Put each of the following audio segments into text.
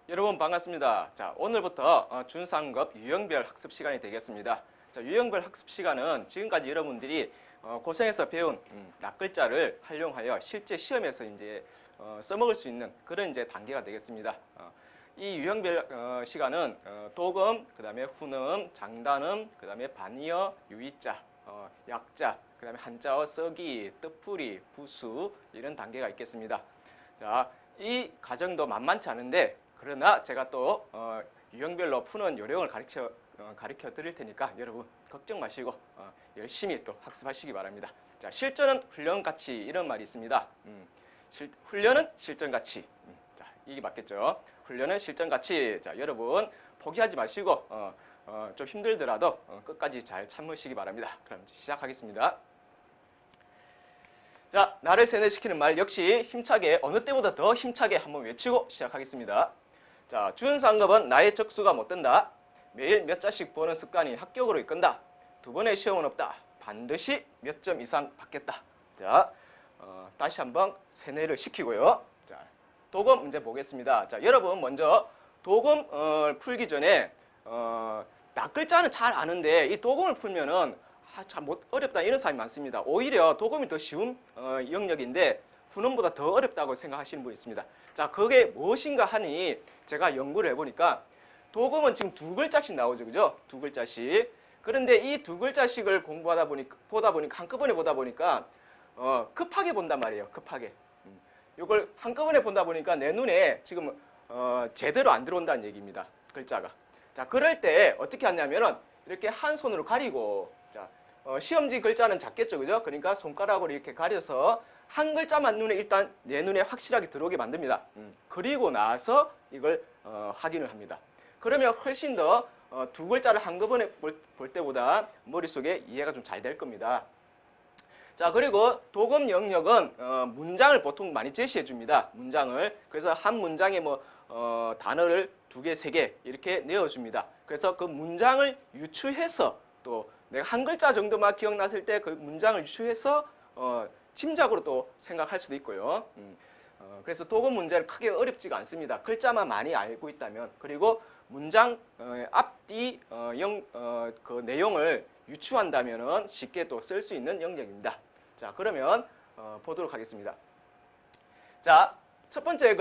여러분 반갑습니다. 자, 오늘부터 중3급 유형별 학습 시간이 되겠습니다. 자, 유형별 학습 시간은 지금까지 여러분들이 고생해서 배운 낱글자를 활용하여 실제 시험에서 이제 써먹을 수 있는 그런 이제 단계가 되겠습니다. 이 유형별 시간은 도금, 그다음에 훈음, 장단음, 그다음에 반의어, 유의자, 약자, 그다음에 한자어, 써기, 뜻풀이, 부수 이런 단계가 있겠습니다. 자, 이 과정도 만만치 않은데 그러나 제가 또 유형별로 푸는 요령을 가르쳐 드릴 테니까 여러분 걱정 마시고 열심히 또 학습하시기 바랍니다. 자, 실전은 훈련같이 이런 말이 있습니다. 훈련은 실전같이. 자, 이게 맞겠죠? 훈련은 실전같이. 자, 여러분 포기하지 마시고 좀 힘들더라도 끝까지 잘 참으시기 바랍니다. 그럼 시작하겠습니다. 자, 나를 세뇌시키는 말 역시 힘차게 어느 때보다 더 힘차게 한번 외치고 시작하겠습니다. 자, 중3급은 나의 적수가 못 된다. 매일 몇 자씩 보는 습관이 합격으로 이끈다. 두 번의 시험은 없다. 반드시 몇 점 이상 받겠다. 자, 다시 한번 세뇌를 시키고요. 자, 도금 문제 보겠습니다. 자, 여러분 먼저 도금 풀기 전에 낱글자는 잘 아는데 이 도금을 풀면은 참 어렵다 이런 사람이 많습니다. 오히려 도금이 더 쉬운 영역인데 훈음보다 더 어렵다고 생각하시는 분이 있습니다. 자, 그게 무엇인가 하니 제가 연구를 해보니까 도금은 지금 두 글자씩 나오죠, 그죠? 두 글자씩. 그런데 이 두 글자씩을 보다 보니까 한꺼번에 보다 보니까 급하게 본단 말이에요. 급하게. 이걸 한꺼번에 본다 보니까 내 눈에 지금 제대로 안 들어온다는 얘기입니다. 글자가. 자, 그럴 때 어떻게 하냐면은 이렇게 한 손으로 가리고, 자, 시험지 글자는 작겠죠, 그죠? 그러니까 손가락으로 이렇게 가려서 한 글자만 일단 내 눈에 확실하게 들어오게 만듭니다. 그리고 나서 이걸 확인을 합니다. 그러면 훨씬 더 두 글자를 한꺼번에 볼 때보다 머릿속에 이해가 좀 잘 될 겁니다. 자, 그리고 도금 영역은 문장을 보통 많이 제시해 줍니다. 문장을. 그래서 한 문장에 단어를 2개, 3개 이렇게 내어줍니다. 그래서 그 문장을 유추해서 또 내가 한 글자 정도만 기억났을 때 그 문장을 유추해서 짐작으로 또 생각할 수도 있고요. 그래서 도금 문제는 크게 어렵지가 않습니다. 글자만 많이 알고 있다면. 그리고 문장 앞뒤 그 내용을 유추한다면 쉽게 또 쓸 수 있는 영역입니다. 자, 그러면 보도록 하겠습니다. 자, 첫 번째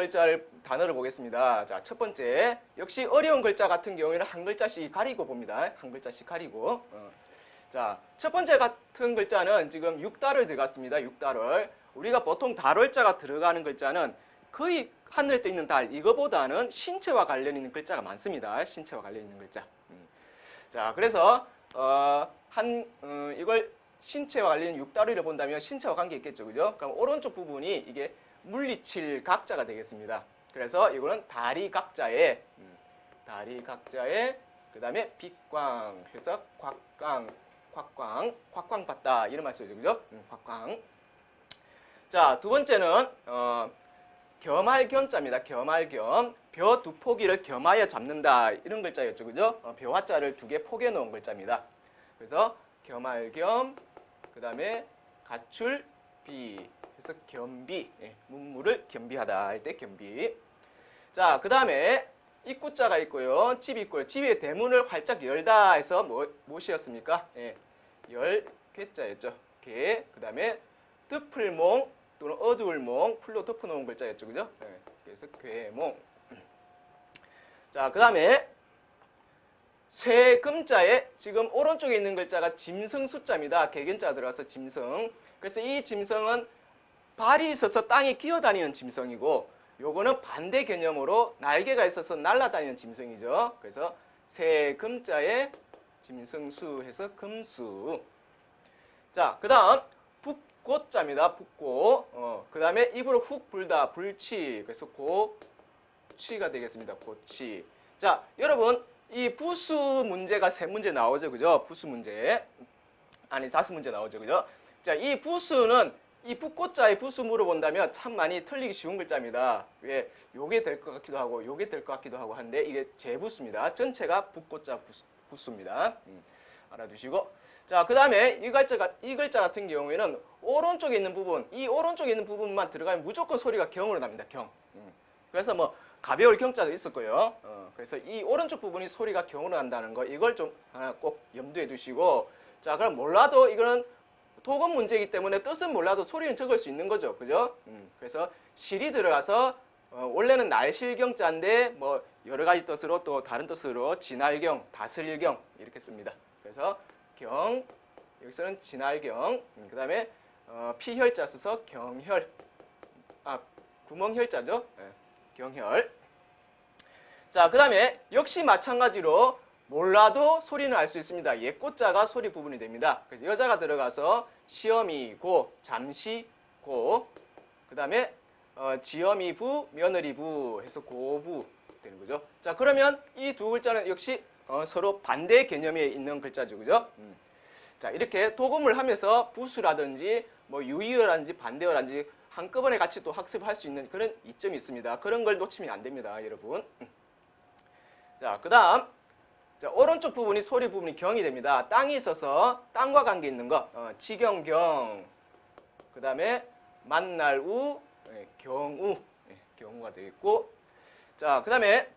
단어를 보겠습니다. 자, 첫 번째 역시 어려운 글자 같은 경우에는 한 글자씩 가리고 봅니다. 한 글자씩 가리고. 자, 첫 번째 같은 글자는 지금 6달을 들어갔습니다. 6달을. 우리가 보통 달월자가 들어가는 글자는 거의 하늘에 떠 있는 달, 이거보다는 신체와 관련 있는 글자가 많습니다. 신체와 관련 있는 글자. 자, 그래서 이걸 신체와 관련 있는 6달을 본다면 신체와 관계 있겠죠, 그죠? 그럼 오른쪽 부분이 이게 물리칠 각자가 되겠습니다. 그래서 이거는 다리 각자에 그 다음에 빛광 해서 곽광 봤다 이런 말 쓰죠, 그죠? 곽광. 자, 두 번째는 겸할겸자입니다. 겸할겸. 벼 두 포기를 겸하여 잡는다 이런 글자였죠, 그죠? 벼화자를 2개 포개 놓은 글자입니다. 그래서 겸할겸, 그 다음에 가출비, 그래서 겸비, 문무를 겸비하다 할 때 겸비. 자, 그 다음에 입구자가 있고요, 집이 있고요. 집의 대문을 활짝 열다 해서 무엇이었습니까? 열 괴자였죠. 개. 그 다음에 덮을몽 또는 어두울 몽, 풀로 덮어놓은 글자였죠, 그죠? 그래서 괴몽. 자, 그 다음에 세금자에 지금 오른쪽에 있는 글자가 짐승 숫자입니다. 개견자 들어가서 짐승. 그래서 이 짐승은 발이 있어서 땅에 기어다니는 짐승이고, 요거는 반대 개념으로 날개가 있어서 날아다니는 짐승이죠. 그래서 세금자에 짐승수 해서 금수. 자, 그 다음 북고자입니다. 북고. 그 다음에 입으로 훅 불다 불치. 그래서 고치가 되겠습니다. 고치. 자, 여러분 이 부수 문제가 3문제 나오죠, 그죠? 부수 문제. 아니 5문제 나오죠, 그죠? 자, 이 부수는 이 북고자의 부수 물어본다면 참 많이 틀리기 쉬운 글자입니다. 왜? 요게 될 것 같기도 하고 요게 될 것 같기도 하고 한데 이게 재부수입니다. 전체가 북고자 부수입니다. 알아두시고. 자, 그 다음에 이 글자 같은 경우에는 오른쪽에 있는 부분, 이 오른쪽에 있는 부분만 들어가면 무조건 소리가 경으로 납니다. 경. 그래서 가벼울 경자도 있었고요. 그래서 이 오른쪽 부분이 소리가 경으로 난다는 거 이걸 좀 하나 꼭 염두에 두시고 자 그럼 몰라도 이거는 도금 문제이기 때문에 뜻은 몰라도 소리는 적을 수 있는 거죠. 그죠? 그래서 실이 들어가서 원래는 날실경자인데 뭐 여러 가지 뜻으로 또 다른 뜻으로 진할경, 다스릴경 이렇게 씁니다. 그래서 경 여기서는 진할경 그 다음에 피혈자 써서 경혈 구멍혈자죠. 네, 경혈. 자, 그 다음에 역시 마찬가지로 몰라도 소리는 알 수 있습니다. 예꼬자가 소리 부분이 됩니다. 그래서 여자가 들어가서 시어미 고, 잠시 고, 그 다음에 지어미 부, 며느리 부 해서 고부 되는 거죠. 자, 그러면 이 두 글자는 역시 서로 반대 개념에 있는 글자죠. 그죠? 자, 이렇게 도금을 하면서 부수라든지 뭐 유의어라든지 반대어라든지 한꺼번에 같이 또 학습할 수 있는 그런 이점이 있습니다. 그런 걸 놓치면 안 됩니다, 여러분. 자, 그 다음 오른쪽 부분이 소리 부분이 경이 됩니다. 땅이 있어서 땅과 관계 있는 거 지경경 그 다음에 만날 우 경우 경우가 되겠고 자, 그 다음에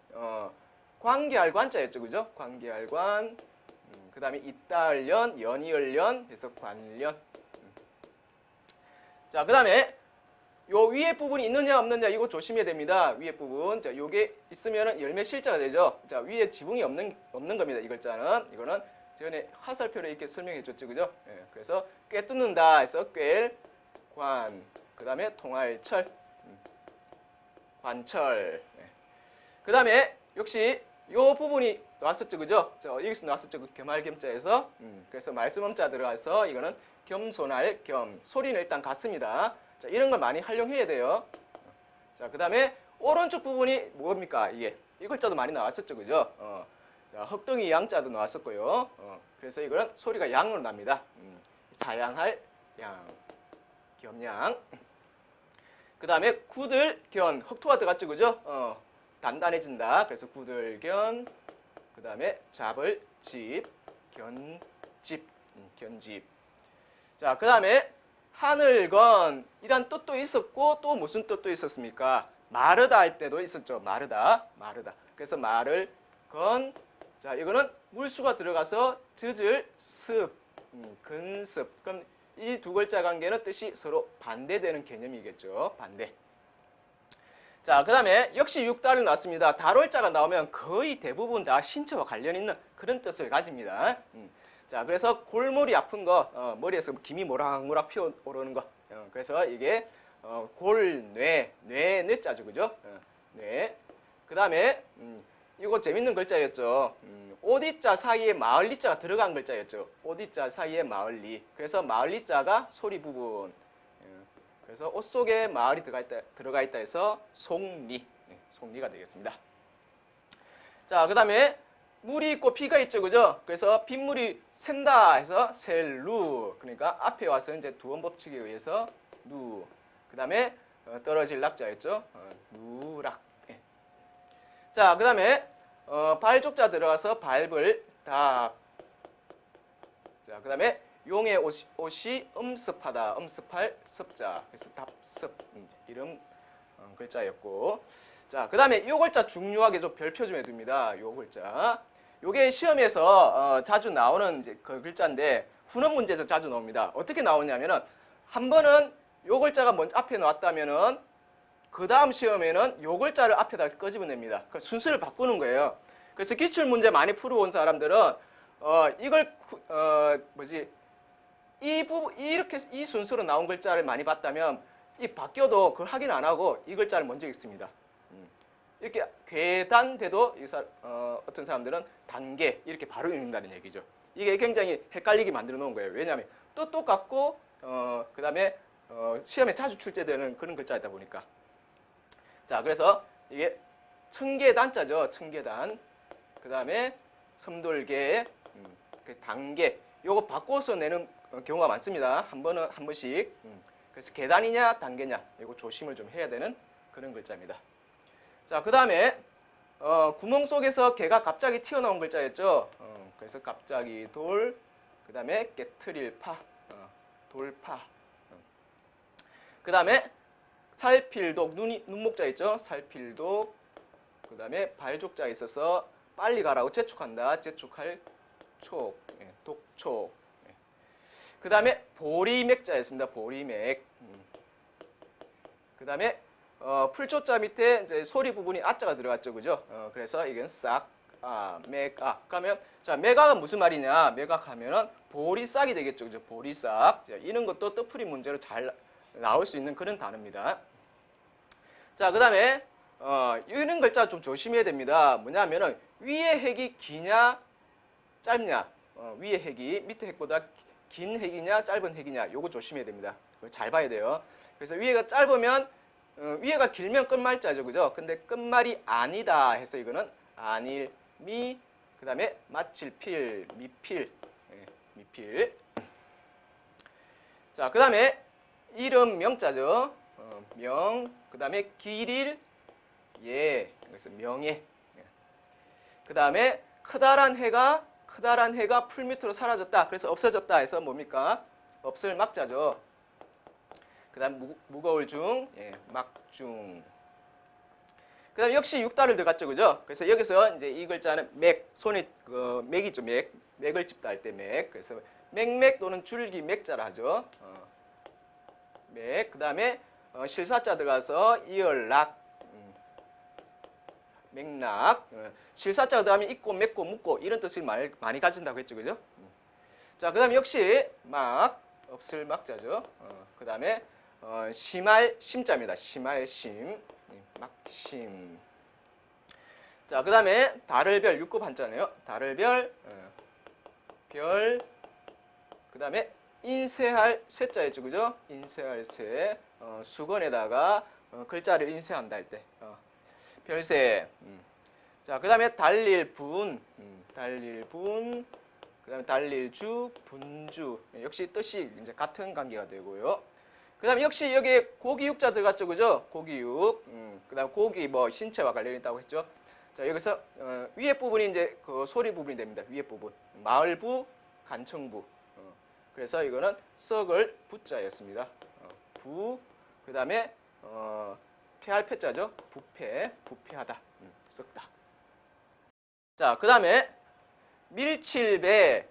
관계할 관자였죠. 그죠? 관계할 관 그 다음에 있다할 연, 연이을 연 해서 관련 자, 그 다음에 요 위에 부분이 있느냐 없느냐 이거 조심해야 됩니다. 위에 부분. 자, 요게 있으면은 열매 실자가 되죠. 자, 위에 지붕이 없는 겁니다. 이 글자는. 이거는 전에 화살표로 이렇게 설명해 줬죠. 그죠? 예, 그래서 꿰뚫는다 해서 꿰, 관, 그다음에 통할철. 관철. 예. 그다음에 역시 요 부분이 나왔었죠. 그죠? 여기서 나왔었죠. 그 겸할겸자에서. 그래서 말씀음자 들어가서 이거는 겸손할 겸. 소리는 일단 같습니다. 자, 이런 걸 많이 활용해야 돼요. 자, 그 다음에 오른쪽 부분이 뭡니까? 이게 이 글자도 많이 나왔었죠. 그죠? 자, 헉덩이 양자도 나왔었고요. 그래서 이거는 소리가 양으로 납니다. 사양할 양, 겸양. 그 다음에 구들견, 흑토가 들어갔죠. 그죠? 단단해진다. 그래서 구들견. 그 다음에 잡을 집, 견집, 견집. 자, 그 다음에 하늘건 이란 뜻도 있었고 또 무슨 뜻도 있었습니까? 마르다 할 때도 있었죠. 마르다. 그래서 말을 건. 자, 이거는 물수가 들어가서 젖을 습, 근습. 그럼 이 두 글자 관계는 뜻이 서로 반대되는 개념이겠죠. 반대. 자, 그 다음에 역시 육달이 나왔습니다. 달월자가 나오면 거의 대부분 다 신체와 관련 있는 그런 뜻을 가집니다. 자, 그래서 골머리 아픈 거, 머리에서 김이 모락모락 피어오르는 거. 그래서 이게 골, 뇌자죠. 그죠? 뇌. 그 다음에 이거 재밌는 글자였죠. 오디자 사이에 마을리자가 들어간 글자였죠. 오디자 사이에 마을리. 그래서 마을리자가 소리 부분. 그래서 옷 속에 마을이 들어가 있다 해서 속리. 속리가 되겠습니다. 자, 그 다음에 물이 있고 피가 있죠. 그죠? 그래서 빗물이 샌다 해서 셀루. 그러니까 앞에 와서 이제 두원 법칙에 의해서 누. 그 다음에 떨어질 낙자였죠. 누락. 예. 자, 그 다음에 발족자 들어가서 밟을 답. 자, 그 다음에 용의 옷이 음습하다. 음습할 습자. 그래서 답습. 이름 글자였고. 자, 그 다음에 이 글자 중요하게 좀 별표 좀 해둡니다. 이 글자. 요게 시험에서 자주 나오는 이제 그 글자인데 훈원 문제에서 자주 나옵니다. 어떻게 나오냐면은 한 번은 요 글자가 먼저 앞에 나왔다면은 그 다음 시험에는 요 글자를 앞에다 끄집어냅니다. 그 순서를 바꾸는 거예요. 그래서 기출 문제 많이 풀어온 사람들은 이걸 이렇게 이 순서로 나온 글자를 많이 봤다면 이 바뀌어도 그걸 확인 안 하고 이 글자를 먼저 읽습니다. 이렇게 괴단돼도 어떤 사람들은 단계 이렇게 바로 읽는다는 얘기죠. 이게 굉장히 헷갈리게 만들어 놓은 거예요. 왜냐하면 또 똑같고 그 다음에 시험에 자주 출제되는 그런 글자이다 보니까. 자, 그래서 이게 청계단자죠. 청계단. 그 다음에 섬돌개, 단계. 요거 바꿔서 내는 경우가 많습니다. 한 번씩. 그래서 계단이냐 단계냐 이거 조심을 좀 해야 되는 그런 글자입니다. 자, 그 다음에 구멍 속에서 개가 갑자기 튀어나온 글자였죠. 그래서 갑자기 돌, 그 다음에 깨트릴 파, 돌파. 그 다음에 살필독, 눈목자 있죠. 살필독, 그 다음에 발족자에 있어서 빨리 가라고 재촉한다. 재촉할 촉, 예, 독촉. 예. 그 다음에 보리맥자였습니다. 보리맥. 그 다음에 풀초자 밑에 이제 소리 부분이 아자가 들어갔죠, 그죠? 그래서 이건 싹, 맥아. 그러면 자, 맥아가 무슨 말이냐? 맥악하면은 보리싹이 되겠죠, 그죠? 보리싹. 자, 이런 것도 뜻풀이 문제로 잘 나올 수 있는 그런 단어입니다. 자, 그 다음에 이런 글자 좀 조심해야 됩니다. 뭐냐면은 위에 핵이 기냐 짧냐, 위에 핵이 밑에 핵보다 긴 핵이냐 짧은 핵이냐, 요거 조심해야 됩니다. 잘 봐야 돼요. 그래서 위에가 짧으면 위에가 길면 끝말자죠, 그죠? 근데 끝말이 아니다 해서 이거는 아닐, 미, 그 다음에 마칠, 필, 미필, 예, 미필. 자, 그 다음에 이름 명자죠. 명, 그 다음에 길일, 예, 그래서 명예. 예. 그 다음에 크다란 해가 풀 밑으로 사라졌다. 그래서 없어졌다 해서 뭡니까? 없을 막자죠. 그 다음 무거울 중, 예, 막중. 그 다음 역시 육다를 들어갔죠, 그죠? 그래서 여기서 이제 이 글자는 맥, 손에 맥이죠, 맥. 맥을 짚다 할 때 맥. 그래서 맥맥 또는 줄기 맥자라 하죠. 맥. 그 다음에 실사자 들어가서 이얼락, 맥락. 실사자 그 다음에 있고, 맺고, 묻고 이런 뜻을 많이 가진다고 했죠, 그죠? 자, 그 다음에 역시 막, 없을 막자죠. 그 다음에 심할 심자입니다. 심할 심, 막심. 자, 그 다음에 달을 별, 6급 한자네요. 달을 별, 별. 그 다음에 인쇄할 쇠자였죠, 그죠? 인쇄할 쇠. 수건에다가 글자를 인쇄한다 할 때. 별새. 자, 그 다음에 달릴 분, 달릴 분. 그 다음에 달릴 주, 분주. 역시 뜻이 이제 같은 관계가 되고요. 그 다음에 역시 여기에 고기육자 들어갔죠, 그죠? 고기육. 그 다음 고기 뭐 신체와 관련이 있다고 했죠. 자, 여기서 위에 부분이 이제 그 소리 부분이 됩니다. 위에 부분. 마을부, 간청부. 그래서 이거는 썩을 부자였습니다. 부. 그 다음에 폐할 패자죠. 부패, 부패하다, 썩다. 자, 그 다음에 밀칠배,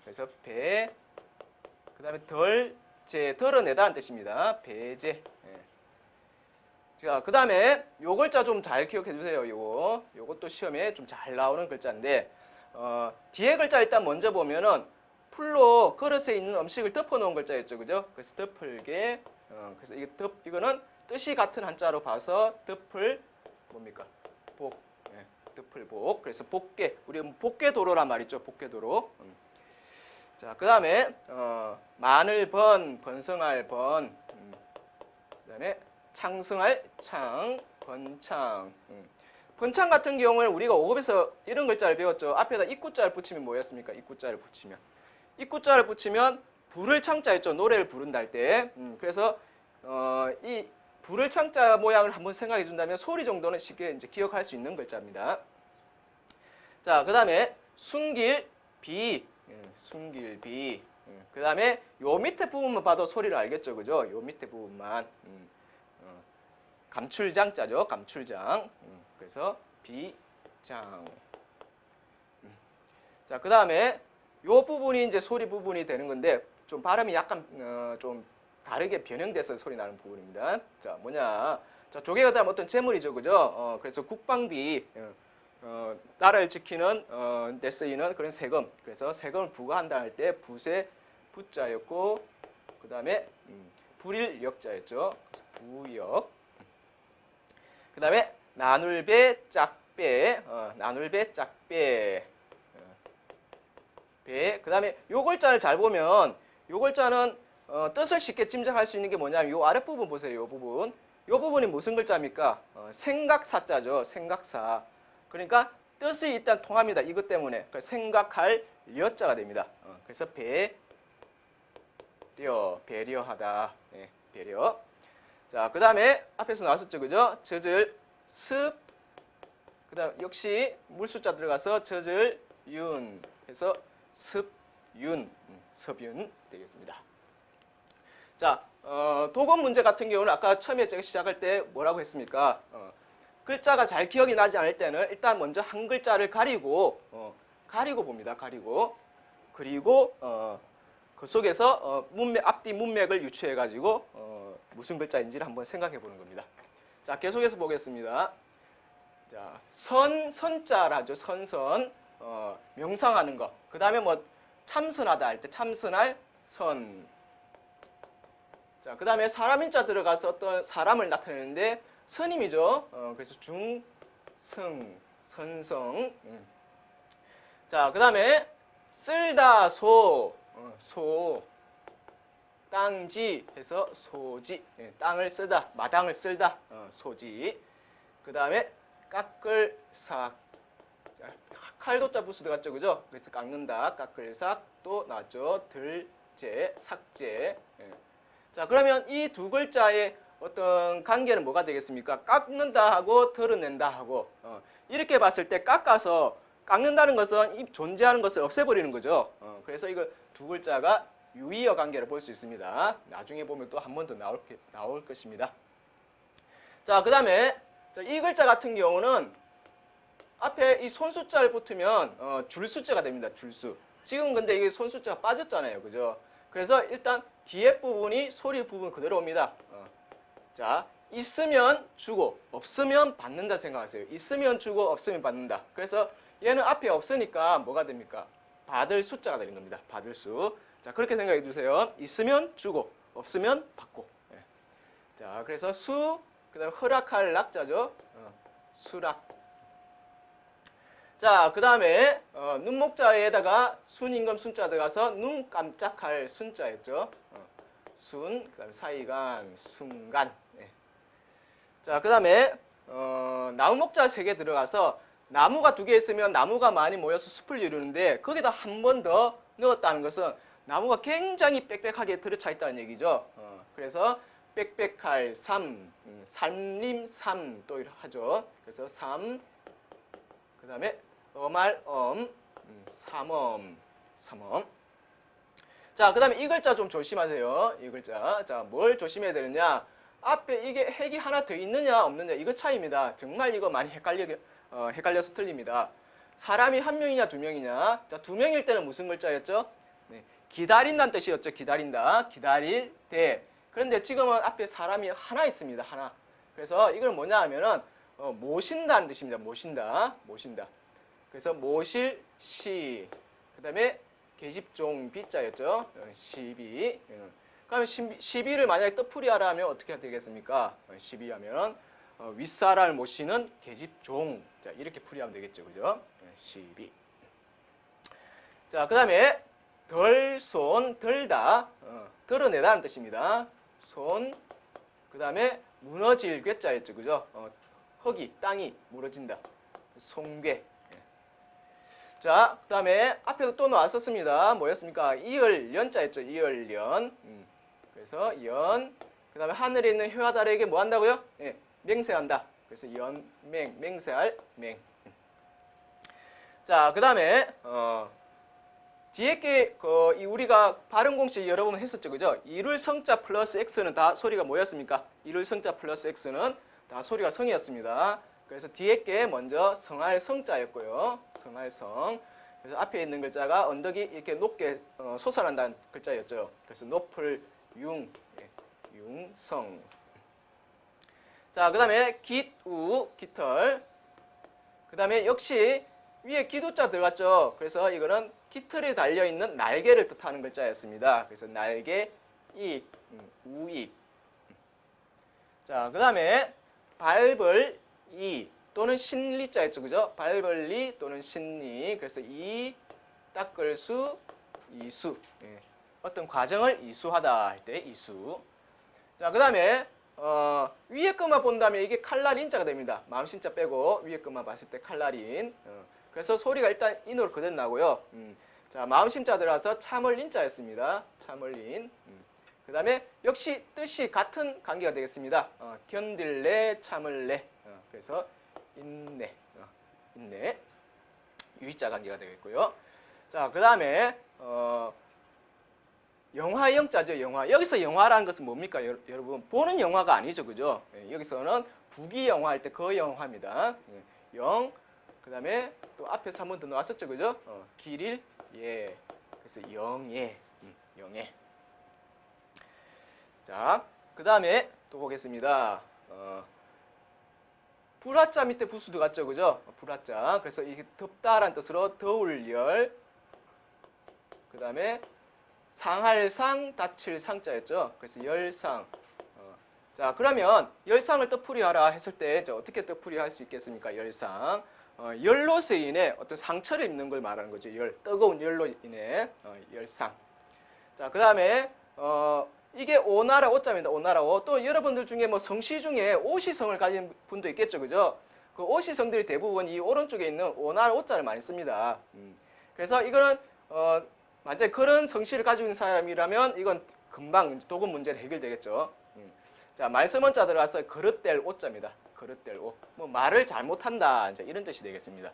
그래서 배, 그 다음에 덜어내다는 뜻입니다. 배제. 예. 자, 그 다음에 요 글자 좀 잘 기억해 주세요. 요것도 시험에 좀 잘 나오는 글자인데, 뒤에 글자 일단 먼저 보면은 풀로 그릇에 있는 음식을 덮어 놓은 글자였죠, 그죠? 그래서 덮을게. 그래서 이거는 뜻이 같은 한자로 봐서 덮을 뭡니까? 복. 예, 덮을복. 그래서 복개. 우리 복개도로란 말이죠. 복개도로. 자, 그 다음에 마늘 번, 번성할 번. 그 다음에 창성할 창, 번창. 번창 같은 경우에는 우리가 5급에서 이런 글자를 배웠죠. 앞에다 입구자를 붙이면 뭐였습니까? 입구자를 붙이면 불을 창자였죠. 노래를 부른다 할 때. 그래서 이 불을 창자 모양을 한번 생각해 준다면 소리 정도는 쉽게 이제 기억할 수 있는 글자입니다. 자, 그 다음에 순길비, 순길비. 그 다음에 요 밑에 부분만 봐도 소리를 알겠죠, 그죠? 요 밑에 부분만. 감출장자죠, 감출장. 그래서 비장. 자, 그 다음에 요 부분이 이제 소리 부분이 되는 건데 좀 발음이 약간 좀 다르게 변형돼서 소리 나는 부분입니다. 자, 뭐냐? 자, 조개가 다음 어떤 재물이죠, 그죠? 그래서 국방비, 나라를 지키는 데 쓰이는 그런 세금. 그래서 세금을 부과한다 할 때 부세 부자였고, 그 다음에 불일 역자였죠. 부역. 그 다음에 나눌배 짝배, 나눌배 짝배. 배. 그 다음에 요 글자를 잘 보면 요 글자는 뜻을 쉽게 짐작할 수 있는 게 뭐냐면 요 아랫부분 보세요. 요 부분. 요 부분이 무슨 글자입니까? 생각사자죠. 생각사. 그러니까 뜻이 일단 통합니다. 이것 때문에. 그러니까 생각할 여자가 됩니다. 그래서 배려하다. 네, 배려. 자, 그 다음에 앞에서 나왔었죠. 그죠? 젖을 습. 그 다음 역시 물숫자 들어가서 젖을 윤. 해서 습윤, 섭윤 되겠습니다. 자, 도금 문제 같은 경우는 아까 처음에 제가 시작할 때 뭐라고 했습니까? 글자가 잘 기억이 나지 않을 때는 일단 먼저 한 글자를 가리고 봅니다. 그리고 그 속에서 앞뒤 문맥을 유추해 가지고 무슨 글자인지를 한번 생각해 보는 겁니다. 자, 계속해서 보겠습니다. 자, 선자라죠. 선선. 명상하는 거. 그 다음에 뭐 참선하다 할 때 참선할 선. 자, 그 다음에 사람인자 들어가서 어떤 사람을 나타내는데 선임이죠. 그래서 중성, 선성. 자, 그 다음에 쓸다 소, 땅지 해서 소지. 땅을 쓰다, 마당을 쓸다, 소지. 그 다음에 깎을삭. 칼도자 부스 들어갔죠, 그죠? 그래서 깎는다, 깎을삭 또 나왔죠. 들재, 삭재. 자, 그러면 이 두 글자의 어떤 관계는 뭐가 되겠습니까? 깎는다 하고 드러낸다 하고 이렇게 봤을 때 깎는다는 것은 존재하는 것을 없애버리는 거죠. 그래서 이거 두 글자가 유의어 관계를 볼 수 있습니다. 나중에 보면 또 한 번 더 나올 것입니다. 자, 그 다음에 이 글자 같은 경우는 앞에 이 손숫자를 붙으면 줄숫자가 됩니다. 줄수. 지금 근데 이게 손숫자가 빠졌잖아요. 그죠? 그래서 일단 뒤에 부분이 소리 부분 그대로 옵니다. 자, 있으면 주고 없으면 받는다 생각하세요. 있으면 주고 없으면 받는다. 그래서 얘는 앞에 없으니까 뭐가 됩니까? 받을 숫자가 되는 겁니다. 받을 수. 자, 그렇게 생각해 주세요. 있으면 주고 없으면 받고. 자, 그래서 그다음에 허락할 락자죠. 수락. 자, 그 다음에 눈목자에다가 순임금 순자 들어가서 눈 깜짝할 순자였죠. 순, 그 다음에 사이간, 순간. 자, 그 다음에 나무목자 3개 들어가서 나무가 2개 있으면 나무가 많이 모여서 숲을 이루는데 거기다 한 번 더 넣었다는 것은 나무가 굉장히 빽빽하게 들어차 있다는 얘기죠. 그래서 빽빽할 삼, 산림 삼 또 하죠. 그래서 삼, 그 다음에 엄할 삼엄. 자, 그 다음에 이 글자 좀 조심하세요. 이 글자. 자, 뭘 조심해야 되느냐. 앞에 이게 핵이 하나 더 있느냐 없느냐 이거 차이입니다. 정말 이거 많이 헷갈려서 틀립니다. 사람이 한 명이냐 두 명이냐. 자, 2명일 때는 무슨 글자였죠? 네, 기다린다는 뜻이었죠. 기다린다. 기다릴 때. 그런데 지금은 앞에 사람이 하나 있습니다. 하나. 그래서 이걸 뭐냐 하면은 모신다는 뜻입니다. 모신다. 그래서 모실 시. 그다음에 계집종 비자였죠. 시비. 그러면 시비를 만약에 뜻풀이하라 하면 어떻게 되겠습니까? 시비하면 윗사람을 모시는 계집종. 자, 이렇게 풀이하면 되겠죠. 그죠? 시비. 자, 그다음에 덜손, 덜다. 드러내다는 뜻입니다. 손. 그다음에 무너질 괴자였죠. 그죠? 흙이, 땅이 무너진다. 송괴. 자, 그 다음에 앞에도 또 나왔었습니다. 뭐였습니까? 이을, 연자였죠. 이을, 연. 그래서 연. 그 다음에 하늘에 있는 해와 달에게 뭐 한다고요? 예, 맹세한다. 그래서 연맹, 맹세할, 맹. 자, 그 다음에 뒤에 게 우리가 발음 공식 여러 번 했었죠. 그죠? 이룰 성자 플러스 x는 다 소리가 뭐였습니까? 이룰 성자 플러스 x는 다 소리가 성이었습니다. 그래서 뒤에 게 먼저 성할 성자였고요. 성할 성. 그래서 앞에 있는 글자가 언덕이 이렇게 높게 솟아난다는 글자였죠. 그래서 높을 융, 융성. 자, 그 다음에 깃우, 깃털. 그 다음에 역시 위에 기도자 들어갔죠. 그래서 이거는 깃털에 달려있는 날개를 뜻하는 글자였습니다. 그래서 날개, 익, 우익. 자, 그 다음에 밟을 이 또는 신리자였죠. 그죠? 밟을리 또는 신리. 그래서 이, 닦을 수, 이수. 예. 어떤 과정을 이수하다 할 때 이수. 자, 그 다음에 위에 것만 본다면 이게 칼날인자가 됩니다. 마음신자 빼고 위에 것만 봤을 때 칼날인. 그래서 소리가 일단 인으로 그대로 나고요. 자, 마음심자 들어가서 참을린자였습니다. 참을린. 그 다음에 역시 뜻이 같은 관계가 되겠습니다. 견딜래, 참을래. 그래서 인내, 인내. 유의자 관계가 되겠고요. 자, 그 다음에 영화 영자죠. 영화. 여기서 영화라는 것은 뭡니까? 여러분 보는 영화가 아니죠. 그죠? 예, 여기서는 부기 영화 할 때 그 영화입니다. 예, 영. 그다음에 또 앞에서 한 번 더 나왔었죠. 그죠? 길일 예. 그래서 영예. 영예. 자, 그다음에 또 보겠습니다. 불화자 밑에 부수 들어갔죠. 그죠? 불화자. 그래서 이게 덥다라는 뜻으로 더울 열. 그다음에 상할 상, 다칠 상자였죠. 그래서 열상. 자, 그러면 열상을 뜻풀이하라 했을 때 어떻게 뜻풀이할 수 있겠습니까? 열상. 열로 인해 어떤 상처를 입는 걸 말하는 거죠. 열, 뜨거운 열로 인해 열상. 자, 그다음에 이게 오나라 오자입니다. 오나라 오. 또 여러분들 중에 뭐 성씨 중에 오시성을 가진 분도 있겠죠. 그죠? 그 오시성들이 대부분 이 오른쪽에 있는 오나라 오자를 많이 씁니다. 그래서 이거는 만약에 그런 성씨를 가지고 있는 사람이라면 이건 금방 도금 문제는 해결되겠죠. 자, 말씀원자 들어가서 그릇될 오자입니다. 그릇될 오. 뭐 말을 잘못한다 이제 이런 뜻이 되겠습니다.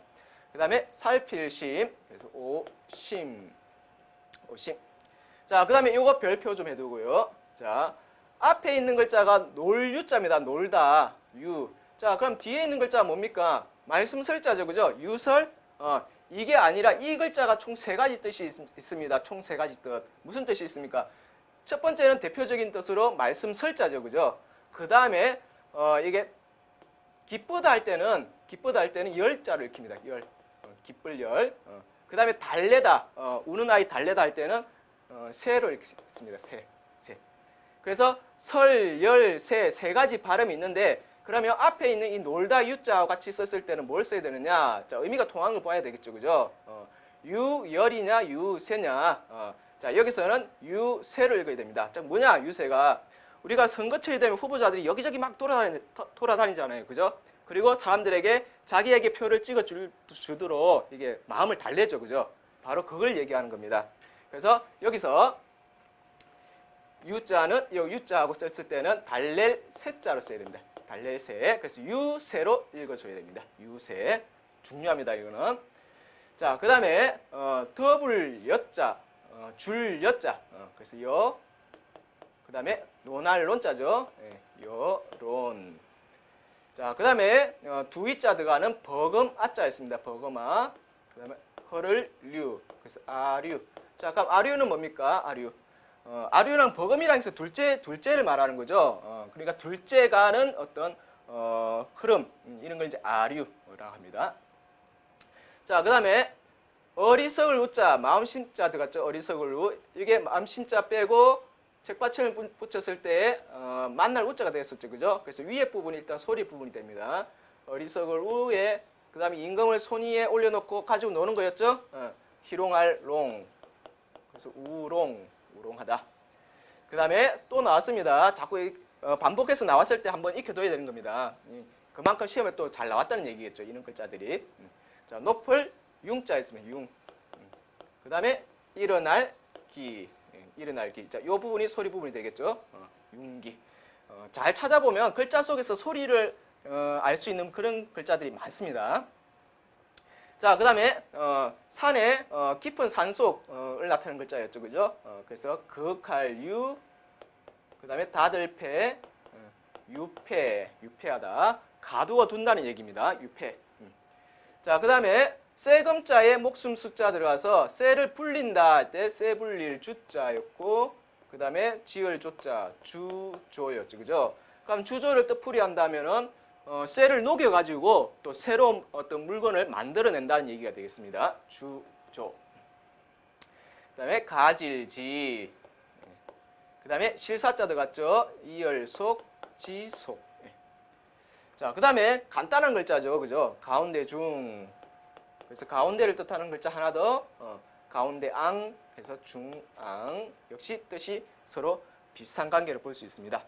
그다음에 살필심. 그래서 오심. 오심. 자, 그다음에 요거 별표 좀 해두고요. 자, 앞에 있는 글자가 놀유자입니다. 놀다. 유. 자, 그럼 뒤에 있는 글자가 뭡니까? 말씀설자죠. 그죠? 유설. 이게 아니라 이 글자가 총 세 가지 뜻이 있습니다. 총 세 가지 뜻. 무슨 뜻이 있습니까? 첫 번째는 대표적인 뜻으로 말씀설자죠. 그죠? 그 다음에 이게 기쁘다 할 때는 열자를 익힙니다. 열. 기쁠 열. 그 다음에 달래다. 우는 아이 달래다 할 때는 새로 읽습니다. 새. 그래서 설, 열, 새 세 가지 발음이 있는데 그러면 앞에 있는 이 놀다 유자와 같이 썼을 때는 뭘 써야 되느냐? 자, 의미가 통하는 걸 봐야 되겠죠. 그죠? 유열이냐, 유새냐. 자, 여기서는 유새를 읽어야 됩니다. 자, 뭐냐? 유새가 우리가 선거철이 되면 후보자들이 여기저기 막 돌아다니잖아요. 그죠? 그리고 사람들에게 자기에게 표를 찍어 주도록 이게 마음을 달래죠. 그죠? 바로 그걸 얘기하는 겁니다. 그래서 여기서 유자는 이 유자하고 썼을 때는 달랠 새자로 써야 됩니다. 달랠 새. 그래서 유새로 읽어줘야 됩니다. 유새. 중요합니다. 이거는. 자, 그 다음에 더블 여자, 줄 여자. 그래서 여. 그 다음에 논할 논자죠. 예, 여론. 자, 그 다음에 두이자 들어가는 버금 아자였습니다. 버금아. 그 다음에 허를 류. 그래서 아류. 자, 그럼 아류는 뭡니까? 아류. 아류랑 버금이랑 해서 둘째를 말하는 거죠. 그러니까 둘째가는 어떤 흐름 이런 걸 이제 아류라고 합니다. 자, 그다음에 어리석을 우자, 마음심자 들어갔죠. 어리석을 우. 이게 마음심자 빼고 책받침을 붙였을 때 만날 우자가 되었었죠. 그죠? 그래서 위에 부분이 일단 소리 부분이 됩니다. 어리석을 우에 그다음에 임금을 손 위에 올려놓고 가지고 노는 거였죠. 희롱할 롱. 그래서 우롱하다. 그 다음에 또 나왔습니다. 자꾸 반복해서 나왔을 때 한번 익혀둬야 되는 겁니다. 그만큼 시험에 또 잘 나왔다는 얘기겠죠. 이런 글자들이. 자, 높을 융자 있으면 융. 그 다음에 일어날 기. 일어날 기. 자, 이 부분이 소리 부분이 되겠죠. 융기. 잘 찾아보면 글자 속에서 소리를 알 수 있는 그런 글자들이 많습니다. 자, 그 다음에 산의 깊은 산속을 나타내는 글자였죠. 그죠? 그래서 극할 유, 그 다음에 다들패, 유패하다. 가두어 둔다는 얘기입니다. 유패. 자, 그 다음에 세금자에 목숨 숫자 들어가서 세를 불린다 할 때 세 불릴 주자였고, 그 다음에 지을 조자, 주조였죠. 그죠? 그럼 주조를 뜻풀이 한다면은 쇠를 녹여가지고 또 새로운 어떤 물건을 만들어낸다는 얘기가 되겠습니다. 주조. 그 다음에 가질지. 그 다음에 실사자 들어갔죠. 이열속, 지속. 자, 그 다음에 간단한 글자죠. 그죠? 가운데 중. 그래서 가운데를 뜻하는 글자 하나 더. 가운데 ang 해서 중앙. 역시 뜻이 서로 비슷한 관계를 볼 수 있습니다.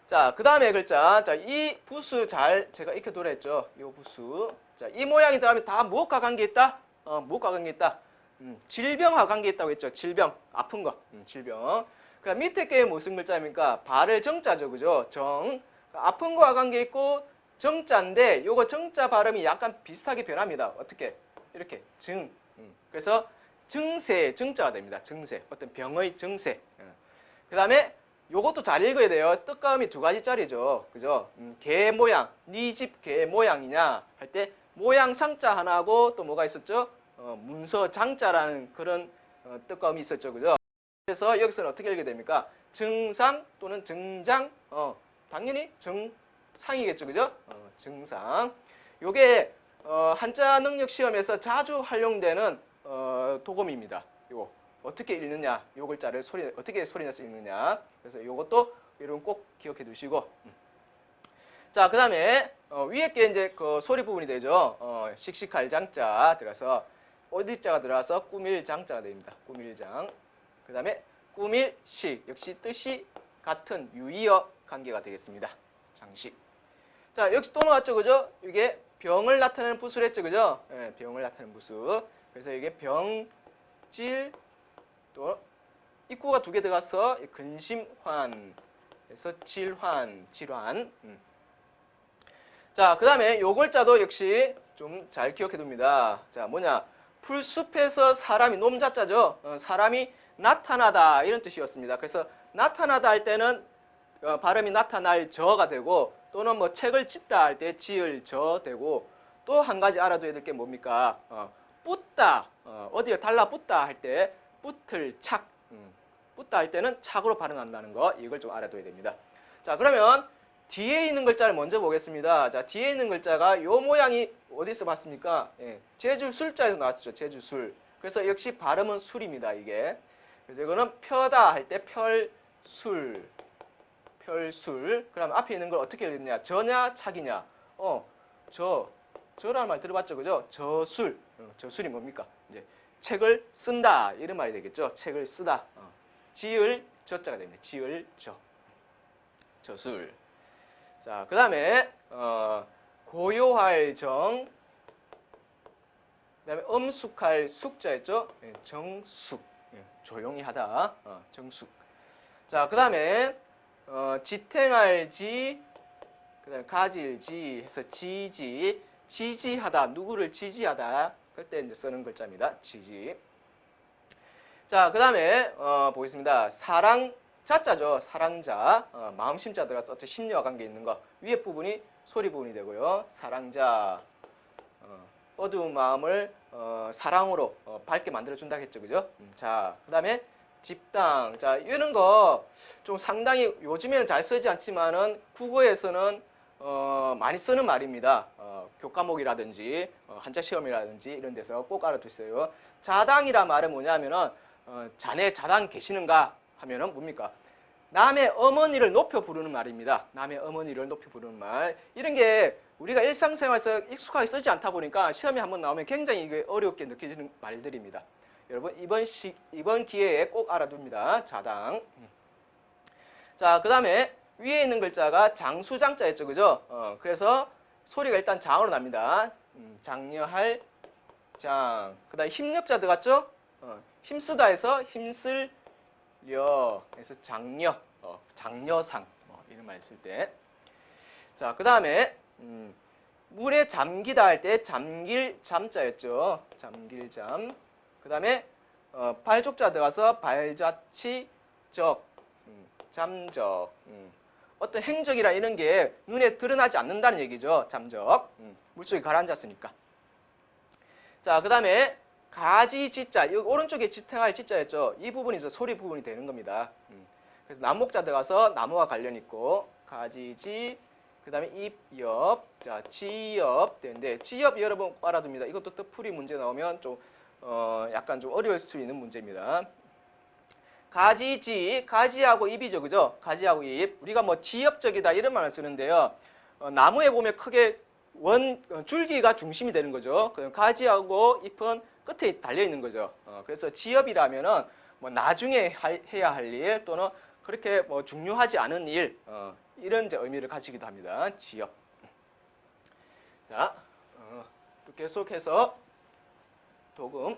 자, 그 다음에 글자. 자, 이 부수 잘 제가 익혀두라 했죠. 이 부수. 자, 이 모양이 들어가면 다 무엇과 관계 있다? 무엇과 관계 있다? 질병과 관계 있다고 했죠. 질병. 아픈 거. 질병. 그 밑에 게 무슨 글자입니까? 발을 정자죠. 그죠? 정. 아픈 거와 관계 있고 정자인데 요거 정자 발음이 약간 비슷하게 변합니다. 어떻게? 이렇게. 증. 그래서 증세, 증자가 됩니다. 증세, 어떤 병의 증세. 그 다음에 요것도 잘 읽어야 돼요. 뜻가음이 두 가지짜리죠. 그죠? 개 모양, 네 집 개 모양이냐 할 때 모양 상자 하나하고 또 뭐가 있었죠? 문서 장자라는 그런 뜻가음이 있었죠. 그죠? 그래서 여기서는 어떻게 읽게 됩니까? 증상 또는 증장, 당연히 증상이겠죠. 그죠? 증상. 요게 한자 능력 시험에서 자주 활용되는 도금입니다. 요거 어떻게 읽느냐, 요 글자를 어떻게 소리내서 읽느냐. 그래서 요것도 여러분 꼭 기억해 두시고. 자, 그 다음에 위에 게 이제 그 소리 부분이 되죠. 씩씩할 장자 들어서 어디자가 들어가서 꾸밀 장자가 됩니다. 꾸밀장. 그 다음에 꾸밀식 역시 뜻이 같은 유의어 관계가 되겠습니다. 장식. 자, 역시 또 나왔죠, 그죠? 이게 병을 나타내는 부수를 했죠, 그죠? 네, 병을 나타내는 부수. 그래서 이게 병질 또 입구가 두 개 들어가서 근심환, 그래서 질환, 질환. 자, 그 다음에 요 글자도 역시 좀 잘 기억해 둡니다. 자, 뭐냐? 풀숲에서 사람이 놈자자죠. 사람이 나타나다 이런 뜻이었습니다. 그래서 나타나다 할 때는 발음이 나타날 저가 되고 또는 뭐 책을 짓다 할 때 지을 저 되고 또 한 가지 알아둬야 될 게 뭡니까? 붙다, 어디에 달라붙다 할 때 붙을 착, 붙다 할 때는 착으로 발음한다는 거 이걸 좀 알아둬야 됩니다. 자, 그러면 뒤에 있는 글자를 먼저 보겠습니다. 자, 뒤에 있는 글자가 요 모양이 어디서 봤습니까? 예, 제주술자에서 나왔죠. 제주술. 그래서 역시 발음은 술입니다. 이게. 그래서 이거는 펴다 할 때 펼술, 펼술. 그럼 앞에 있는 걸 어떻게 읽느냐? 저냐, 착이냐? 저라는 말 들어봤죠, 그죠? 저술. 저술이 뭡니까? 이제 책을 쓴다 이런 말이 되겠죠. 책을 쓰다. 지을 저자가 됩니다. 지을 저. 저술. 자, 그 다음에 고요할 정, 그 다음에 엄숙할 숙자였죠. 예, 정숙, 예, 조용히 하다, 정숙. 자, 그 다음에 지탱할 지, 그 다음에 가질 지 해서 지지, 지지하다, 누구를 지지하다 그때 이제 쓰는 글자입니다. 지지. 자, 그 다음에 보겠습니다. 사랑 자자죠. 사랑자, 마음심자 들어가서 어떤 심리와 관계 있는 거. 위에 부분이 소리 부분이 되고요. 사랑자, 어두운 마음을 사랑으로 밝게 만들어준다 했죠. 그죠? 자, 그 다음에 집당. 자, 이런 거 좀 상당히 요즘에는 잘 쓰지 않지만은 국어에서는 많이 쓰는 말입니다. 교과목이라든지 한자 시험이라든지 이런 데서 꼭 알아두세요. 자당이란 말은 뭐냐면은 자네 자당 계시는가 하면은 뭡니까? 남의 어머니를 높여 부르는 말입니다. 남의 어머니를 높여 부르는 말. 이런 게 우리가 일상생활에서 익숙하게 쓰지 않다 보니까 시험에 한번 나오면 굉장히 이게 어렵게 느껴지는 말들입니다. 여러분 이번 기회에 꼭 알아둡니다. 자당. 자, 그 다음에 위에 있는 글자가 장수장자였죠, 그죠? 그래서 소리가 일단 장으로 납니다. 장려할 장. 그 다음에 힘력자 들어갔죠? 힘쓰다 해서 힘쓸 그래서 장려, 장려상 이런 말 쓸 때. 자, 그 다음에 물에 잠기다 할 때 잠길 잠자였죠. 잠길 잠. 그 다음에 발족자 들어가서 발자취 적, 잠적. 어떤 행적이라 이런 게 눈에 드러나지 않는다는 얘기죠. 잠적. 물속에 가라앉았으니까. 자, 그 다음에 가지 지자, 여기 오른쪽에 지탱할 지자였죠. 이 부분이 있어 소리 부분이 되는 겁니다. 그래서 남목자 들어가서 나무와 관련 있고 가지지, 그 다음에 입엽, 자 지엽 되는데 지엽 여러분 알아둡니다. 이것도 뜻풀이 문제 나오면 좀 약간 좀 어려울 수 있는 문제입니다. 가지지, 가지하고 잎이죠, 그죠? 가지하고 잎. 우리가 뭐 지엽적이다 이런 말을 쓰는데요. 나무에 보면 크게 줄기가 중심이 되는 거죠. 그럼 가지하고 잎은 끝에 달려 있는 거죠. 그래서 지엽이라면은 뭐 나중에 해야 할 일 또는 그렇게 뭐 중요하지 않은 일 이런 이제 의미를 가지기도 합니다. 지엽. 자, 또 계속해서 도금.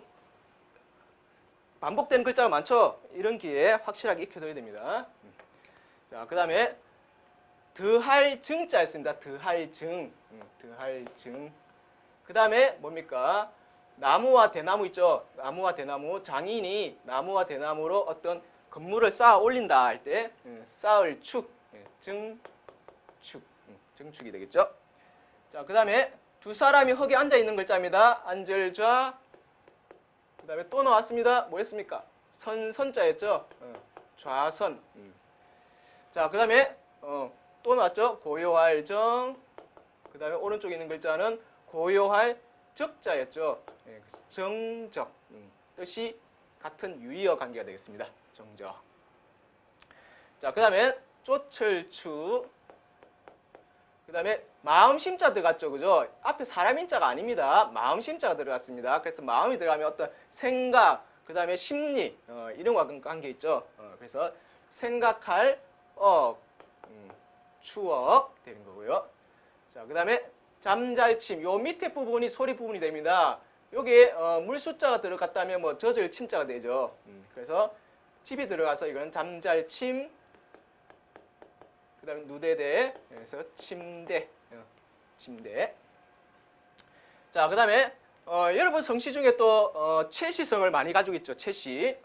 반복되는 글자가 많죠. 이런 기회에 확실하게 익혀둬야 됩니다. 자, 그 다음에 드할 증자였습니다. 드할 증, 드할 증. 그 다음에 뭡니까? 나무와 대나무 있죠. 나무와 대나무, 장인이 나무와 대나무로 어떤 건물을 쌓아 올린다 할 때 쌓을 축, 증축, 증축이 되겠죠. 자, 그 다음에 두 사람이 흙에 앉아 있는 글자입니다. 앉을 좌, 그 다음에 또 나왔습니다. 뭐였습니까? 선자였죠. 좌선. 자, 그 다음에 또 나왔죠. 고요할 정, 그 다음에 오른쪽에 있는 글자는 고요할 적자였죠. 그래서 정적. 뜻이 같은 유의어 관계가 되겠습니다. 정적. 자, 그 다음에 쫓을 추, 그 다음에 마음심자 들어갔죠. 그죠? 앞에 사람 인자가 아닙니다. 마음심자가 들어갔습니다. 그래서 마음이 들어가면 어떤 생각, 그 다음에 심리, 이런 과 관계 있죠. 그래서 생각할 추억 되는 거고요. 자, 그 다음에 잠잘침, 요 밑에 부분이 소리 부분이 됩니다. 여기에 물 숫자가 들어갔다면 뭐 젖을 침자가 되죠. 그래서 집이 들어가서 이거는 잠잘침, 그 다음에 누대대, 그래서 침대, 침대. 자, 그 다음에 여러분 성씨 중에 또 채시성을 많이 가지고 있죠. 채시.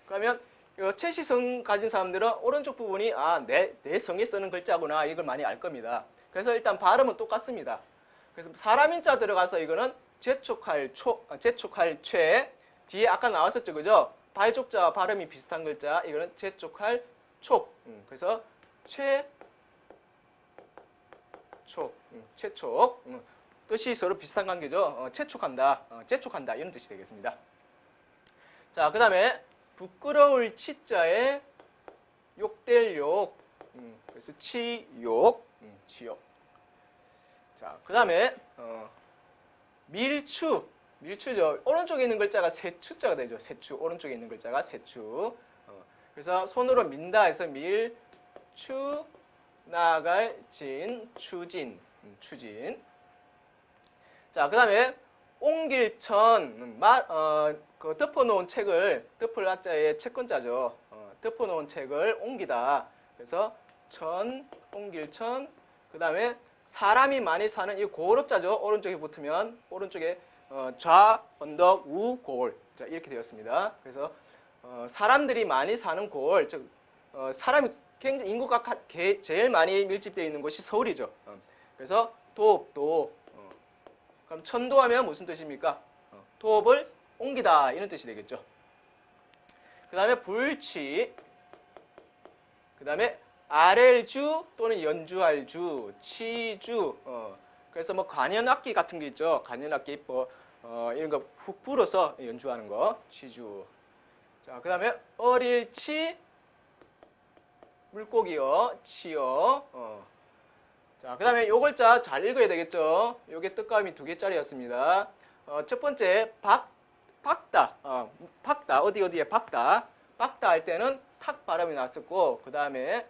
그러면 이 채시성 가진 사람들은 오른쪽 부분이 내 성에 쓰는 글자구나 이걸 많이 알 겁니다. 그래서 일단 발음은 똑같습니다. 그래서 사람인자 들어가서 이거는 재촉할 최, 뒤에 아까 나왔었죠. 그죠? 발족자 발음이 비슷한 글자, 이거는 재촉할 촉. 그래서 최촉. 뜻이 서로 비슷한 관계죠. 재촉한다, 재촉한다 이런 뜻이 되겠습니다. 자, 그 다음에 부끄러울 치자에 욕될 욕, 그래서 치욕, 치욕. 자, 그 다음에 밀추죠. 오른쪽에 있는 글자가 세추자가 되죠. 세추. 오른쪽에 있는 글자가 세추. 그래서 손으로 민다 해서 밀추, 나아갈 진, 추진, 추진. 자, 그 다음에 옹길천, 그 덮어놓은 책을, 덮을 하자에 채권자죠. 덮어놓은 책을 옮기다. 그래서 천, 옹길천. 그 다음에 사람이 많이 사는 이 고을업자죠. 오른쪽에 붙으면 오른쪽에 좌, 언덕, 우, 고을. 자, 이렇게 되었습니다. 그래서 사람들이 많이 사는 고을, 즉 사람이 굉장히 인구가 제일 많이 밀집되어 있는 곳이 서울이죠. 그래서 도읍, 그럼 천도하면 무슨 뜻입니까? 도읍을 옮기다 이런 뜻이 되겠죠. 그 다음에 불치, 그 다음에 아랠주 또는 연주할 주, 치주. 그래서 뭐 관현악기 같은 게 있죠. 관현악기 이런 거 훅 불어서 연주하는 거, 치주. 자, 그 다음에 어릴치, 물고기요, 치요. 자, 그 다음에 요 글자 잘 읽어야 되겠죠. 요게 뜻감이 2개짜리였습니다. 첫 번째 박다. 박다. 어디에 박다. 박다 할 때는 탁 발음이 났었고, 그 다음에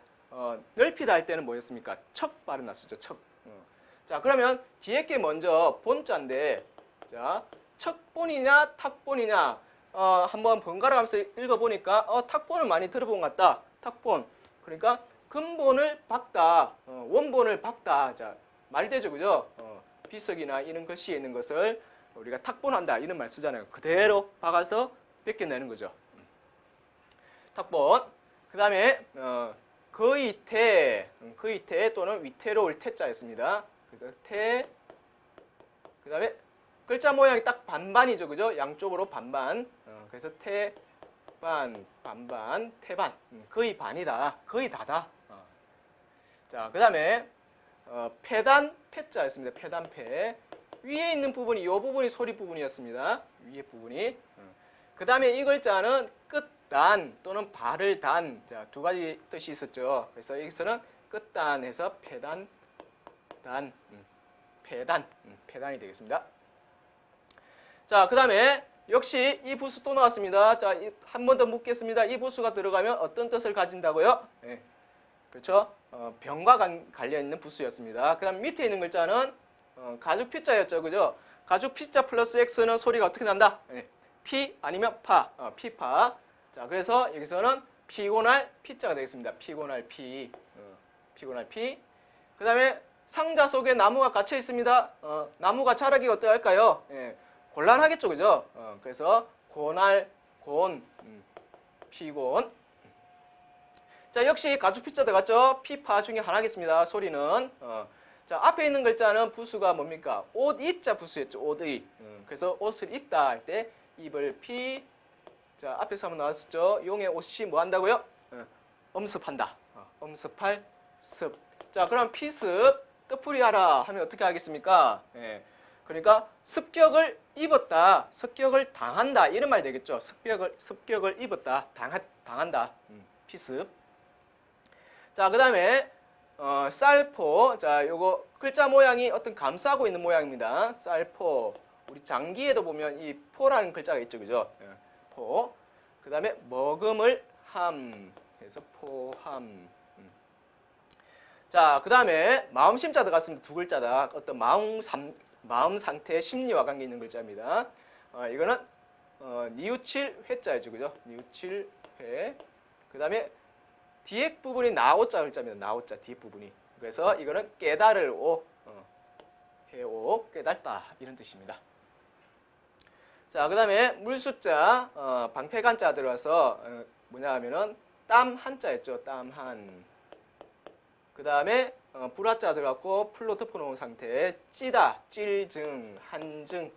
넓히다 할 때는 뭐였습니까? 척 발음 났었죠. 척. 자, 그러면 뒤에 게 먼저 본자인데, 자, 척본이냐 탁본이냐 한번 번갈아 가면서 읽어보니까 탁본을 많이 들어본 것 같다. 탁본. 그러니까 근본을 박다, 원본을 박다. 자, 말되죠, 그죠? 비석이나 이런 글씨에 있는 것을 우리가 탁본한다 이런 말 쓰잖아요. 그대로 박아서 벗겨내는 거죠. 탁본. 그 다음에 거의태 또는 위태로울 태자였습니다. 그래서 태. 그 다음에 글자 모양이 딱 반반이죠, 그죠? 양쪽으로 반반. 그래서 태반, 반반, 태반. 거의 반이다, 거의 다다. 자, 그 다음에 폐단, 폐자였습니다. 폐단, 폐. 위에 있는 부분이, 이 부분이 소리 부분이었습니다. 위에 부분이. 그 다음에 이 글자는 끝단 또는 발을 단. 자, 2가지 뜻이 있었죠. 그래서 여기서는 끝단해서 폐단, 단, 폐단, 폐단이 되겠습니다. 자, 그 다음에 역시 이 부수 또 나왔습니다. 자, 한 번 더 묻겠습니다. 이 부수가 들어가면 어떤 뜻을 가진다고요? 네. 그렇죠? 병과 관련 있는 부수였습니다. 그 다음 밑에 있는 글자는 가죽 피자였죠. 그죠? 가죽 피자 플러스 X는 소리가 어떻게 난다? 네. 피 아니면 파. 피파. 자, 그래서 여기서는 피곤할 피자가 되겠습니다. 피곤할 피. 피곤할 피. 그 다음에 상자 속에 나무가 갇혀 있습니다. 나무가 자라기가 어떠할까요? 예. 곤란하겠죠, 그죠? 그래서 곤할, 곤, 피곤. 자, 역시 가축 피자 들어갔죠? 피파 중에 하나겠습니다. 소리는. 자, 앞에 있는 글자는 부수가 뭡니까? 옷, 이자 부수였죠. 옷의. 그래서 옷을 입다 할 때 입을 피. 자, 앞에서 한번 나왔었죠? 용의 옷이 뭐 한다고요? 엄습한다. 엄습할 습. 자, 그럼 피습, 뜻풀이하라 하면 어떻게 하겠습니까? 예. 그러니까 습격을 입었다, 습격을 당한다 이런 말이 되겠죠. 습격을 입었다, 당한다. 피습. 자, 그다음에 쌀포. 자, 요거 글자 모양이 어떤 감싸고 있는 모양입니다. 쌀포. 우리 장기에도 보면 이 포라는 글자가 있죠, 그죠? 예. 포. 그다음에 먹음을 함. 그래서 포함. 자, 그다음에 마음심자 들어갔습니다. 두 글자다. 어떤 마음 상태, 심리와 관계 있는 글자입니다. 이거는 니우칠 회자죠, 그죠? 니우칠 회. 그다음에 뒤에 부분이 나오자 글자입니다. 나오자 뒤에 부분이. 그래서 이거는 깨달을 오, 해오, 깨달다 이런 뜻입니다. 자, 그다음에 물숫자, 방패간자 들어와서 뭐냐 하면은 땀 한자였죠. 땀 한. 그다음에 불화자 들어갔고 풀로 덮어놓은 상태에 찌다, 찔증, 한증,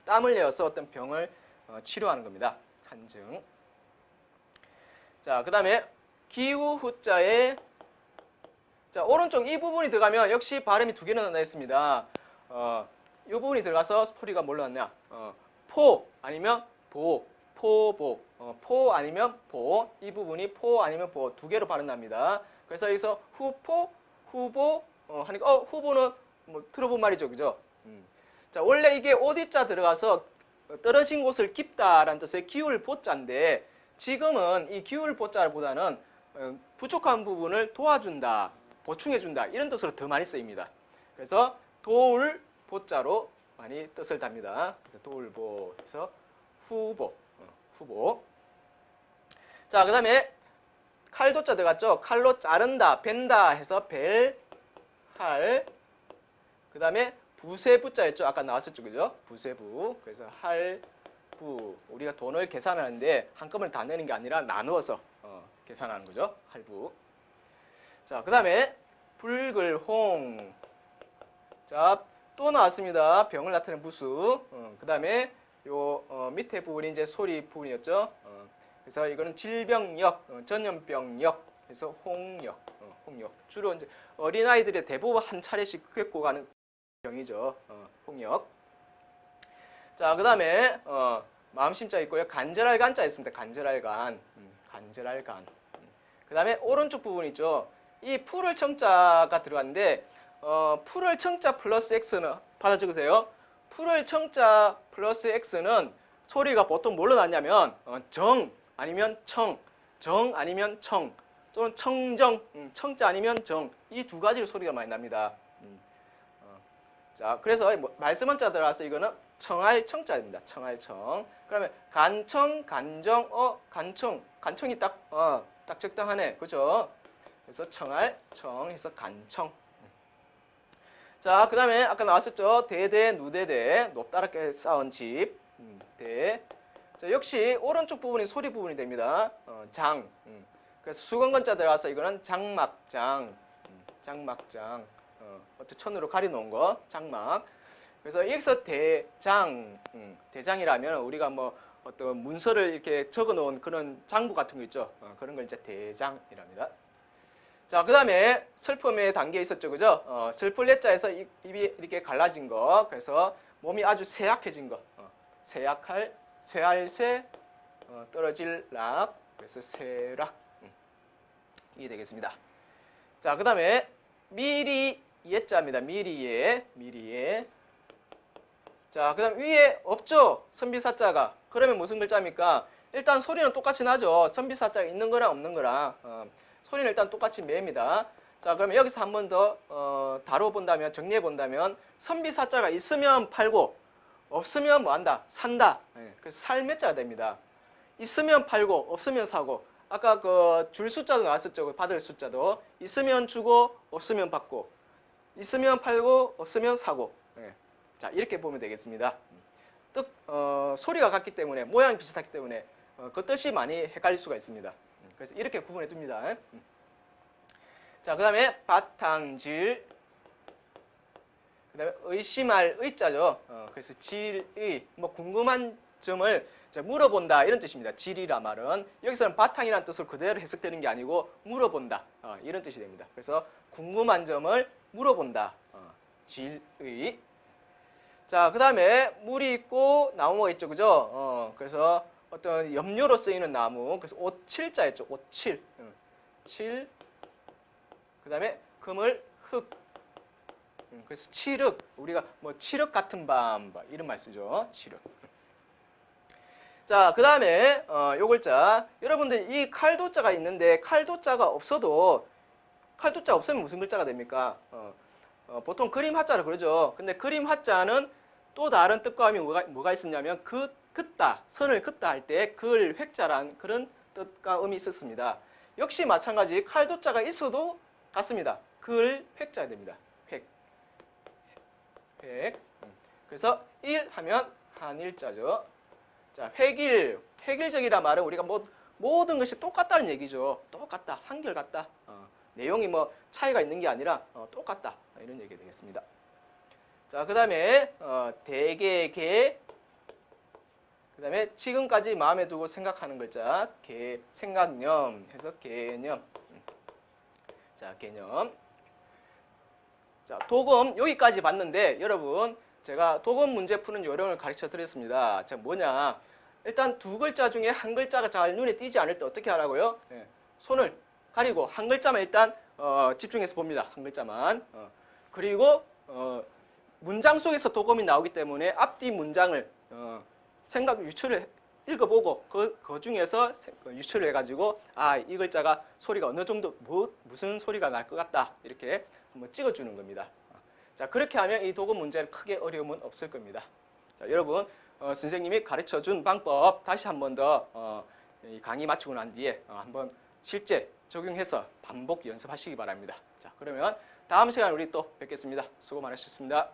땀을 내어서 어떤 병을 치료하는 겁니다. 한증. 자, 그다음에 기우 후자에 자, 오른쪽 이 부분이 들어가면 역시 발음이 두 개나 나있습니다. 이 부분이 들어가서 소리가 뭘로 났냐? 포 아니면 보, 포보, 포 아니면 보. 이 부분이 포 아니면 보 두 개로 발음납니다. 그래서 여기서 후포, 후보 하니까 후보는 뭐 들어본 말이죠, 그죠? 자, 원래 이게 오디자 들어가서 떨어진 곳을 깊다라는 뜻의 기울 보자인데 지금은 이 기울 보자보다는 부족한 부분을 도와준다, 보충해준다 이런 뜻으로 더 많이 쓰입니다. 그래서 도울 보자로 많이 뜻을 답니다. 그래서 도울보에서 후보, 후보. 자, 그다음에 칼도자 들어갔죠. 칼로 자른다, 벤다 해서 벨, 할. 그다음에 부세부자였죠. 아까 나왔었죠, 그죠? 부세부. 그래서 할부. 우리가 돈을 계산하는데 한꺼번에 다 내는 게 아니라 나누어서 계산하는 거죠. 할부. 자, 그다음에 불글홍. 자, 또 나왔습니다. 병을 나타내는 부수. 그다음에 요 밑에 부분이 이제 소리 부분이었죠. 그래서 이거는 질병역, 전염병역, 그래서 홍역, 홍역. 주로 이제 어린아이들의 대부분 한 차례씩 겪고 가는 병이죠. 홍역. 자, 그다음에 마음심자 있고요. 간절할 간자 있습니다. 간절할 간, 간절할 간. 그다음에 오른쪽 부분 있죠. 이 풀을 청자가 들어갔는데 풀을 청자 플러스 x는 받아 적으세요. 풀을 청자 플러스 x는 소리가 보통 뭘로 났냐면 정 아니면 청, 정 아니면 청, 또는 청정, 청자 아니면 정. 이 두 가지로 소리가 많이 납니다. 자, 그래서 말씀 한자 들어가서 이거는 청할 청자입니다. 청할 청. 그러면 간청, 간정, 간청, 간청이 딱 적당하네, 그죠? 그래서 청할 청 해서 간청. 자, 그다음에 아까 나왔었죠. 대대, 누대대, 높다랗게 쌓은 집, 대. 자, 역시 오른쪽 부분이 소리 부분이 됩니다. 장. 그래서 수건건자 들어가서 이거는 장막장, 장막장. 어떤 천으로 가려놓은 거, 장막. 그래서 여기서 대장, 대장이라면 우리가 뭐 어떤 문서를 이렇게 적어놓은 그런 장부 같은 거 있죠. 그런 걸 이제 대장이랍니다. 자, 그 다음에 슬픔의 단계 있었죠, 그죠? 슬플 예자에서 입이 이렇게 갈라진 거, 그래서 몸이 아주 쇠약해진 거, 쇠약할, 쇠할쇠, 떨어질 락, 그래서 쇠락, 이게 되겠습니다. 자, 그 다음에 미리 예자입니다. 미리예, 미리예. 자, 그 다음 위에 없죠, 선비사자가. 그러면 무슨 글자입니까? 일단 소리는 똑같이 나죠. 선비사자가 있는 거랑 없는 거랑. 소리는 일단 똑같이 매입니다. 자, 그러면 여기서 한 번 더 다뤄본다면, 정리해본다면 선비사자가 있으면 팔고 없으면 뭐 한다? 산다. 그래서 살 매자가 됩니다. 있으면 팔고 없으면 사고. 아까 그 줄 숫자도 나왔었죠. 그 받을 숫자도. 있으면 주고 없으면 받고. 있으면 팔고 없으면 사고. 자, 이렇게 보면 되겠습니다. 소리가 같기 때문에 모양이 비슷하기 때문에 그 뜻이 많이 헷갈릴 수가 있습니다. 그래서 이렇게 구분해 둡니다. 자, 그 다음에 바탕질, 그 다음에 의심할 의자죠. 그래서 질의, 뭐 궁금한 점을 물어본다 이런 뜻입니다. 질이라 말은 여기서는 바탕이라는 뜻으로 그대로 해석되는 게 아니고 물어본다 이런 뜻이 됩니다. 그래서 궁금한 점을 물어본다. 질의. 자, 그 다음에 물이 있고 나무가 있죠, 그죠? 그래서 어떤 염료로 쓰이는 나무, 그래서 옷칠자였죠, 옷칠, 칠. 그 다음에 그물, 흙. 그래서 칠흑, 우리가 뭐 칠흑 같은 밤 이런 말 쓰죠, 칠흑. 자, 그 다음에 요 글자, 여러분들 이 칼도자가 있는데 칼도자가 없어도 칼도자 없으면 무슨 글자가 됩니까? 보통 그림 하자로 그러죠. 근데 그림 하자는 또 다른 뜻과 의미 뭐가 있었냐면 긋다, 선을 긋다 할 때 글 획자란 그런 뜻과 의미 있었습니다. 역시 마찬가지 칼도자가 있어도 같습니다. 글 획자 됩니다. 획. 그래서 일 하면 한일자죠. 자, 획일적이라 말은 우리가 모든 것이 똑같다는 얘기죠. 똑같다, 한결같다. 내용이 뭐 차이가 있는 게 아니라 똑같다 이런 얘기가 되겠습니다. 자, 그 다음에 대개, 그 다음에 지금까지 마음에 두고 생각하는 글자 생각념 해서 개념. 자, 개념. 자, 도금 여기까지 봤는데 여러분 제가 도금 문제 푸는 요령을 가르쳐 드렸습니다. 자, 뭐냐? 일단 두 글자 중에 한 글자가 잘 눈에 띄지 않을 때 어떻게 하라고요? 손을 가리고 한 글자만 일단 집중해서 봅니다. 한 글자만. 그리고 문장 속에서 도금이 나오기 때문에 앞뒤 문장을 생각 유추를 읽어보고 그 중에서 유추를 해가지고 이 글자가 소리가 어느 정도 무슨 소리가 날 것 같다 이렇게 한번 찍어주는 겁니다. 자, 그렇게 하면 이 도금 문제는 크게 어려움은 없을 겁니다. 자, 여러분 선생님이 가르쳐준 방법 다시 한 번 더 강의 마치고 난 뒤에 한번 실제 적용해서 반복 연습하시기 바랍니다. 자, 그러면 다음 시간에 우리 또 뵙겠습니다. 수고 많으셨습니다.